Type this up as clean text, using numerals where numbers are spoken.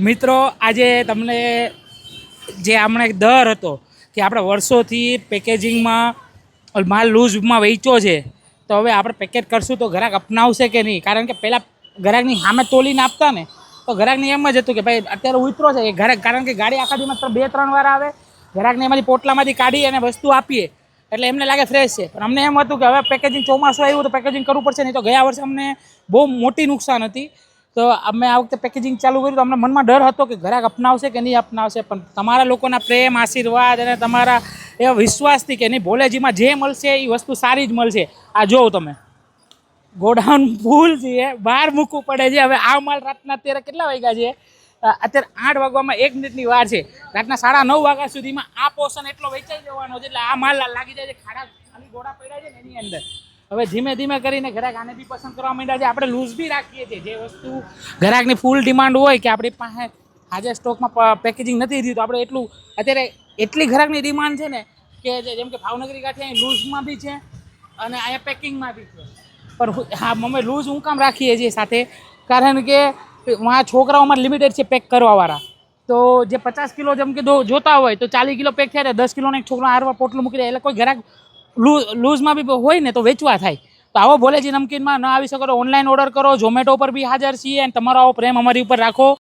મિત્રો આજે તમને જે હમણાં એક દર હતો કે આપણે વર્ષોથી પેકેજિંગમાં માલ લૂઝમાં વેચ્યો છે, તો હવે આપણે પેકેજ કરશું તો ગ્રાહક અપનાવશે કે નહીં? કારણ કે પહેલાં ગ્રાહકની સામે તોલીને આપતા ને તો ગ્રાહકને એમ જ હતું કે ભાઈ અત્યારે ઉતરો છે એ ગ્રાહક, કારણ કે ગાડી આખા દિવસમાં 2-3 વાર આવે, ગ્રાહકને એમાંથી પોટલામાંથી કાઢી અને વસ્તુ આપીએ એટલે એમને લાગે ફ્રેશ છે. પણ અમને એમ હતું કે હવે પેકેજિંગ ચોમાસું આવ્યું તો પેકેજિંગ કરવું પડશે, નહીં તો ગયા વર્ષે અમને બહુ મોટી નુકસાન હતી. તો અમે આ વખતે પેકેજિંગ ચાલુ કર્યું તો અમને મનમાં ડર હતો કે ગ્રાહક અપનાવશે કે નહીં અપનાવશે, પણ તમારા લોકોના પ્રેમ, આશીર્વાદ અને તમારા એવા વિશ્વાસથી કે નહીં, ભોલેજીમાં જે મળશે એ વસ્તુ સારી જ મળશે. આ જોવો તમે, ગોડાઉન ફૂલ છે, બહાર મૂકવું પડે છે. હવે આ માલ રાતના અત્યારે કેટલા વાગ્યા છે? અત્યારે 8 વાગવામાં 1 મિનિટની વાર છે. રાતના 9:30 વાગ્યા સુધીમાં આ પોર્શન એટલો વેચાઈ જવાનો છે, એટલે આ માલ લાગી જાય છે. ખાડા ખાલી ગોળા પડ્યા છે ને એની અંદર. હવે ધીમે ધીમે કરીને ગ્રાહક આને બી પસંદ કરવા માંડ્યા છે. આપણે લૂઝ બી રાખીએ છીએ. જે વસ્તુ ગ્રાહકની ફૂલ ડિમાન્ડ હોય કે આપણી પાસે આજે સ્ટોકમાં પેકેજિંગ નથી થયું, તો આપણે એટલું અત્યારે એટલી ગ્રાહકની ડિમાન્ડ છે ને કે જેમ કે ભાવનગરી કાંઠે અહીં લૂઝમાં બી છે અને અહીંયા પેકિંગમાં બી છે. પણ હા, અમે લૂઝ હું કામ રાખીએ છીએ સાથે, કારણ કે વहाँ છોકરાઓમાં લિમિટેડ છે પેક કરવાવાળા. તો જે 50 કિલો જેમ કે જોતા હોય તો 40 કિલો પેક થાય, 10 કિલોનો એક છોકરો હારવા પોટલું મૂકી દે, એટલે કોઈ ગ્રાહક લૂઝમાં બી હોય ને તો વેચવા થાય. તો આવો ભોલેજી નમકીનમાં ન આવી શકો તો ઓનલાઈન ઓર્ડર કરો. ઝોમેટો પર બી હાજર છીએ અને તમારો આવો પ્રેમ અમારી ઉપર રાખો.